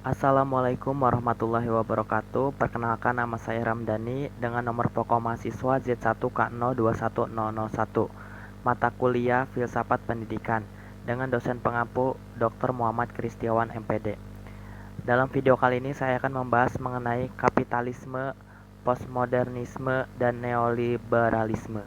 Assalamualaikum warahmatullahi wabarakatuh. Perkenalkan, nama saya Ramdhani dengan nomor pokok mahasiswa Z1K021001. Mata kuliah Filsafat Pendidikan dengan dosen pengampu Dr. Muhammad Kristiawan MPD. Dalam video kali ini saya akan membahas mengenai kapitalisme, postmodernisme, dan neoliberalisme.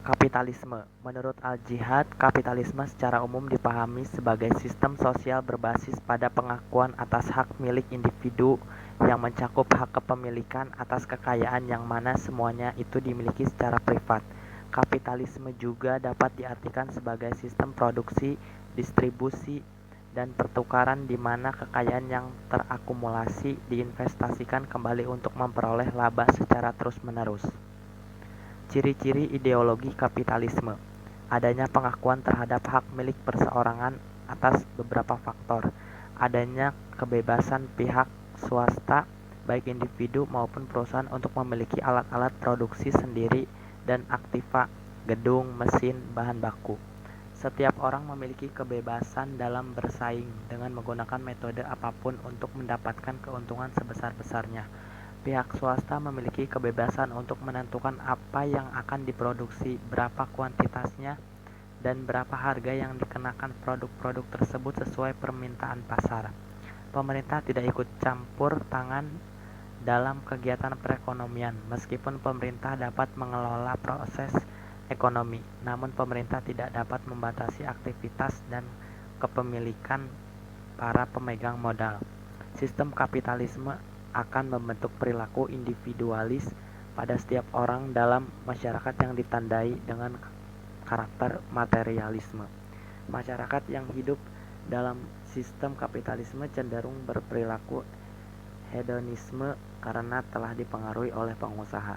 Kapitalisme. Menurut Al-Jihad, kapitalisme secara umum dipahami sebagai sistem sosial berbasis pada pengakuan atas hak milik individu yang mencakup hak kepemilikan atas kekayaan yang mana semuanya itu dimiliki secara privat. Kapitalisme juga dapat diartikan sebagai sistem produksi, distribusi, dan pertukaran di mana kekayaan yang terakumulasi diinvestasikan kembali untuk memperoleh laba secara terus-menerus. Ciri-ciri ideologi kapitalisme: adanya pengakuan terhadap hak milik perseorangan atas beberapa faktor, adanya kebebasan pihak swasta, baik individu maupun perusahaan untuk memiliki alat-alat produksi sendiri dan aktiva, gedung, mesin, bahan baku. Setiap orang memiliki kebebasan dalam bersaing dengan menggunakan metode apapun untuk mendapatkan keuntungan sebesar-besarnya. Pihak swasta memiliki kebebasan untuk menentukan apa yang akan diproduksi, berapa kuantitasnya, dan berapa harga yang dikenakan produk-produk tersebut sesuai permintaan pasar. Pemerintah tidak ikut campur tangan dalam kegiatan perekonomian. Meskipun pemerintah dapat mengelola proses ekonomi, namun pemerintah tidak dapat membatasi aktivitas dan kepemilikan para pemegang modal. Sistem kapitalisme akan membentuk perilaku individualis pada setiap orang dalam masyarakat yang ditandai dengan karakter materialisme. Masyarakat yang hidup dalam sistem kapitalisme cenderung berperilaku hedonisme karena telah dipengaruhi oleh pengusaha.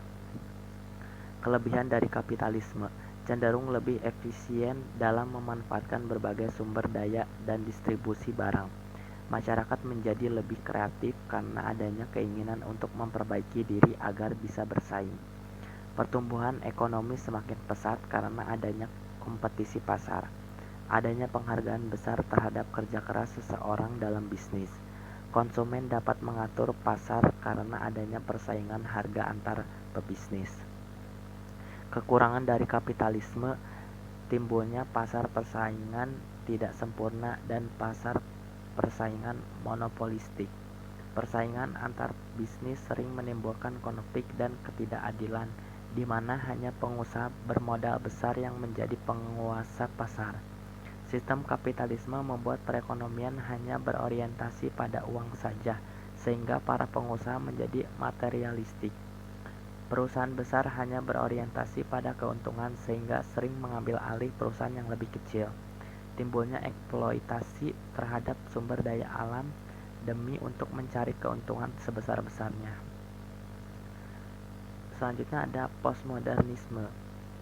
Kelebihan dari kapitalisme: cenderung lebih efisien dalam memanfaatkan berbagai sumber daya dan distribusi barang. Masyarakat menjadi lebih kreatif karena adanya keinginan untuk memperbaiki diri agar bisa bersaing. Pertumbuhan ekonomi semakin pesat karena adanya kompetisi pasar. Adanya penghargaan besar terhadap kerja keras seseorang dalam bisnis. Konsumen dapat mengatur pasar karena adanya persaingan harga antar pebisnis. Kekurangan dari kapitalisme: timbulnya pasar persaingan tidak sempurna dan pasar persaingan monopolistik. Persaingan antar bisnis sering menimbulkan konflik dan ketidakadilan, di mana hanya pengusaha bermodal besar yang menjadi penguasa pasar. Sistem kapitalisme membuat perekonomian hanya berorientasi pada uang saja, sehingga para pengusaha menjadi materialistik. Perusahaan besar hanya berorientasi pada keuntungan sehingga sering mengambil alih perusahaan yang lebih kecil. Timbulnya eksploitasi terhadap sumber daya alam demi untuk mencari keuntungan sebesar-besarnya. Selanjutnya ada postmodernisme.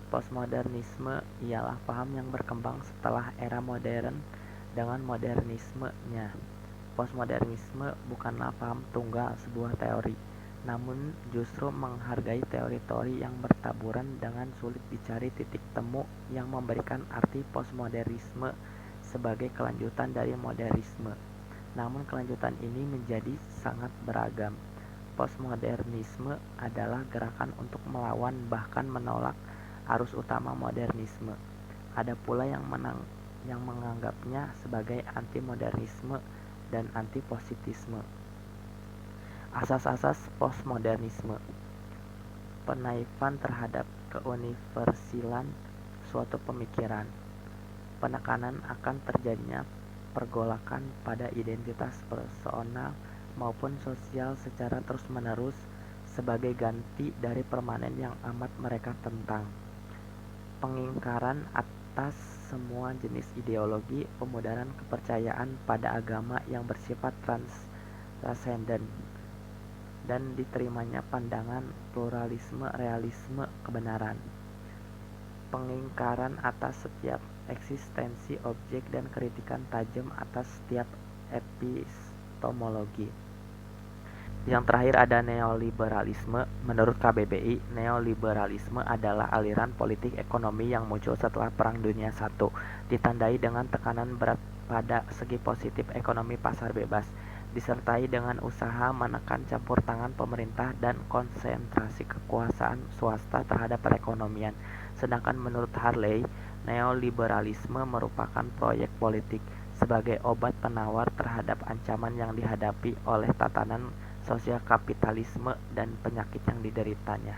Postmodernisme ialah paham yang berkembang setelah era modern dengan modernismenya. Postmodernisme bukanlah paham tunggal sebuah teori, namun justru menghargai teori-teori yang bertaburan dengan sulit dicari titik temu yang memberikan arti postmodernisme sebagai kelanjutan dari modernisme. Namun kelanjutan ini menjadi sangat beragam. Postmodernisme adalah gerakan untuk melawan bahkan menolak arus utama modernisme. Ada pula yang menganggapnya sebagai anti-modernisme dan anti-positisme. Asas-asas postmodernisme: penaifan terhadap keuniversilan suatu pemikiran, penekanan akan terjadinya pergolakan pada identitas personal maupun sosial secara terus-menerus sebagai ganti dari permanen yang amat mereka tentang, pengingkaran atas semua jenis ideologi, pemudaran kepercayaan pada agama yang bersifat transenden, dan diterimanya pandangan pluralisme, realisme, kebenaran. Pengingkaran atas setiap eksistensi objek dan kritikan tajam atas setiap epistemologi. Yang terakhir ada neoliberalisme. Menurut KBBI, neoliberalisme adalah aliran politik ekonomi yang muncul setelah Perang Dunia I, ditandai dengan tekanan berat pada segi positif ekonomi pasar bebas, disertai dengan usaha menekan campur tangan pemerintah dan konsentrasi kekuasaan swasta terhadap perekonomian. Sedangkan menurut Harley, neoliberalisme merupakan proyek politik sebagai obat penawar terhadap ancaman yang dihadapi oleh tatanan sosial kapitalisme dan penyakit yang dideritanya.